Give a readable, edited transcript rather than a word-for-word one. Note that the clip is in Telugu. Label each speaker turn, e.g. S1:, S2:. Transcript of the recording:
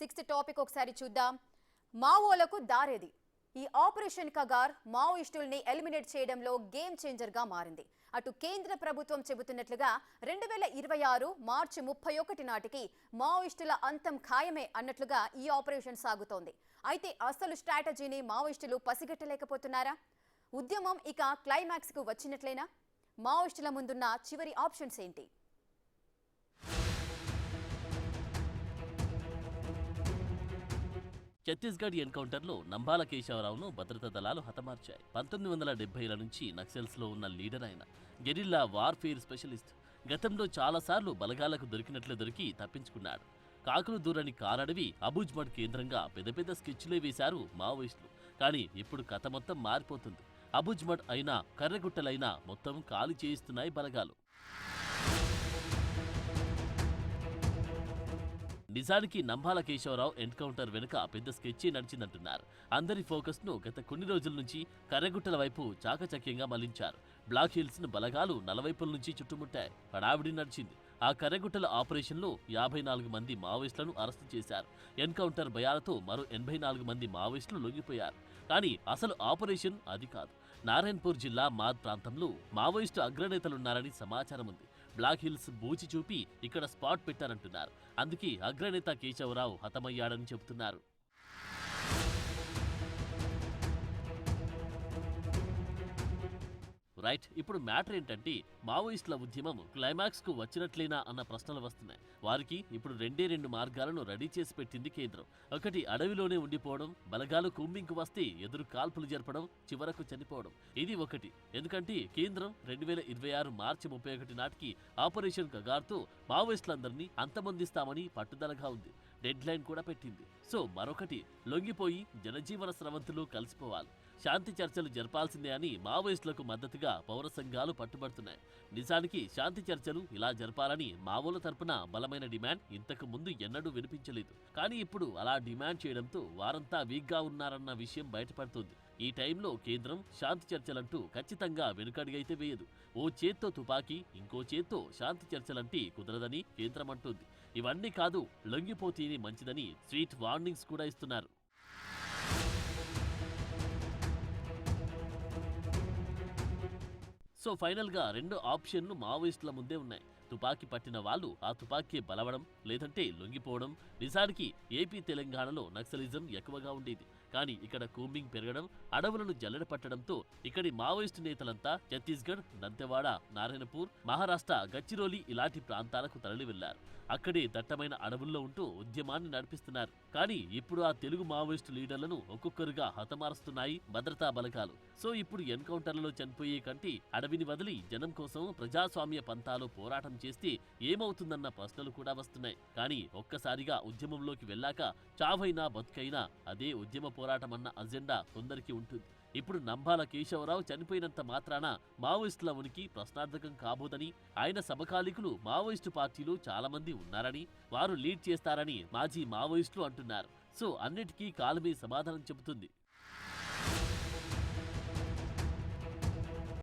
S1: సిక్స్త్ టాపిక్ ఒకసారి చూద్దాం. మావోలకు దారేది. ఈ ఆపరేషన్ కగార్ మావోయిస్టుల్ని ఎలిమినేట్ చేయడంలో గేమ్ చేంజర్ గా మారింది. అటు కేంద్ర ప్రభుత్వం చెబుతున్నట్లుగా 2026 మార్చి 31 నాటికి మావోయిస్టుల అంతం ఖాయమే అన్నట్లుగా ఈ ఆపరేషన్ సాగుతోంది. అయితే అసలు స్ట్రాటజీని మావోయిస్టులు పసిగట్టలేకపోతున్నారా? ఉద్యమం ఇక క్లైమాక్స్ కు వచ్చినట్లేనా? మావోయిస్టుల ముందున్న చివరి ఆప్షన్స్ ఏంటి?
S2: ఛత్తీస్గఢ్ ఎన్కౌంటర్లో నంబాల కేశవరావును భద్రతా దళాలు హతమార్చాయి. 1970ల నుంచి నక్సల్స్లో ఉన్న లీడర్ ఆయన. Guerrilla warfare specialist. గతంలో చాలాసార్లు బలగాలకు దొరికి తప్పించుకున్నాడు. కాకులు దూరని కారడవి అబూజ్మడ్ కేంద్రంగా పెద్ద పెద్ద స్కెచ్లే వేశారు మావోయిస్టులు. కానీ ఇప్పుడు కథ మొత్తం మారిపోతుంది. అబూజ్మడ్ అయినా కర్రెగుట్టలైనా మొత్తం ఖాళీ చేయిస్తున్నాయి బలగాలు. నిజానికి నంబాల కేశవరావు ఎన్కౌంటర్ వెనుక పెద్ద స్కెచ్చి నడిచిందంటున్నారు. అందరి ఫోకస్ను గత కొన్ని రోజుల నుంచి కర్రెగుట్టల వైపు చాకచక్యంగా మళ్లించారు. బ్లాక్ హిల్స్ ను బలగాలు నలువైపుల నుంచి చుట్టుముట్టాయి. హడావిడి నడిచింది. ఆ కర్రెగుట్టల ఆపరేషన్లో 54 మంది మావోయిస్టులను అరెస్టు చేశారు. ఎన్కౌంటర్ భయాలతో మరో 84 మంది మావోయిస్టులు లొంగిపోయారు. కానీ అసలు ఆపరేషన్ అది కాదు. నారాయణపూర్ జిల్లా మాద్ ప్రాంతంలో మావోయిస్టు అగ్రనేతలున్నారని సమాచారం ఉంది. బ్లాక్ హిల్స్ బూచి చూపి ఇక్కడ స్పాట్ పెట్టారంటున్నారు. అందుకే అగ్రనేత కేశవరావు హతమయ్యాడని చెబుతున్నారు. రైట్, ఇప్పుడు మ్యాటర్ ఏంటంటే మావోయిస్టుల ఉద్యమం క్లైమాక్స్ కు వచ్చినట్లేనా అన్న ప్రశ్నలు వస్తున్నాయి. వారికి ఇప్పుడు రెండు మార్గాలను రెడీ చేసి పెట్టింది కేంద్రం. ఒకటి అడవిలోనే ఉండిపోవడం, బలగాలు కూంబింగ్కు వస్తే ఎదురు కాల్పులు జరపడం, చివరకు చనిపోవడం. ఇది ఒకటి. ఎందుకంటే కేంద్రం 2026 మార్చి 31 నాటికి ఆపరేషన్ కగార్తో మావోయిస్టులందరినీ అంతమొందిస్తామని పట్టుదలగా ఉంది. డెడ్ లైన్ కూడా పెట్టింది. సో మరొకటి, లొంగిపోయి జనజీవన స్రవంతులు కలిసిపోవాలి. శాంతి చర్చలు జరపాల్సిందే అని మావోయిస్టులకు మద్దతుగా పౌర సంఘాలు పట్టుబడుతున్నాయి. నిజానికి శాంతి చర్చలు ఇలా జరపాలని మావోల తరపున బలమైన డిమాండ్ ఇంతకు ముందు ఎన్నడూ వినిపించలేదు. కానీ ఇప్పుడు అలా డిమాండ్ చేయడంతో వారంతా వీక్గా ఉన్నారన్న విషయం బయటపడుతుంది. ఈ టైంలో కేంద్రం శాంతి చర్చలంటూ ఖచ్చితంగా వెనుకడుగైతే వేయదు. ఓ చేత్తో తుపాకీ, ఇంకో చేత్తో శాంతి చర్చలంటే కుదరదని కేంద్రం అంటుంది. ఇవన్నీ కాదు, లొంగిపోతేనే మంచిదని స్వీట్ వార్నింగ్స్ కూడా ఇస్తున్నారు. సో ఫైనల్గా రెండు ఆప్షన్లు మావోయిస్టుల ముందే ఉన్నాయి. తుపాకీ పట్టిన వాళ్ళు ఆ తుపాకీ బలవడం, లేదంటే లొంగిపోవడం. నిజానికి ఏపీ తెలంగాణలో నక్సలిజం ఎక్కువగా ఉండేది. కానీ ఇక్కడ కూంబింగ్ పెరగడం, అడవులను జల్లెడ పట్టడంతో ఇక్కడి మావోయిస్టు నేతలంతా ఛత్తీస్గఢ్, దంతెవాడ, నారాయణపూర్, మహారాష్ట్ర, గచ్చిరోలి ఇలాంటి ప్రాంతాలకు తరలి వెళ్లారు. అక్కడే దట్టమైన అడవుల్లో ఉంటూ ఉద్యమాన్ని నడిపిస్తున్నారు. కానీ ఇప్పుడు ఆ తెలుగు మావోయిస్టు లీడర్లను ఒక్కొక్కరుగా హతమారుస్తున్నాయి భద్రతా బలగాలు. సో ఇప్పుడు ఎన్కౌంటర్లలో చనిపోయే కంటే అడవిని వదిలి జనం కోసం ప్రజాస్వామ్య పంతాలో పోరాటం చేస్తే ఏమవుతుందన్న ప్రశ్నలు కూడా వస్తున్నాయి. కానీ ఒక్కసారిగా ఉద్యమంలోకి వెళ్ళాక చావైనా బతుకైనా అదే ఉద్యమ పోరాటం అన్న అజెండా కొందరికి ఉంటుంది. ఇప్పుడు నంబాల కేశవరావు చనిపోయినంత మాత్రాన మావోయిస్టుల ఉనికి ప్రశ్నార్థకం కాబోదని, ఆయన సమకాలీకులు మావోయిస్టు పార్టీలో చాలా మంది ఉన్నారని, వారు లీడ్ చేస్తారని మాజీ మావోయిస్టులు అంటున్నారు. సో అన్నిటికీ కాలమే సమాధానం చెబుతుంది.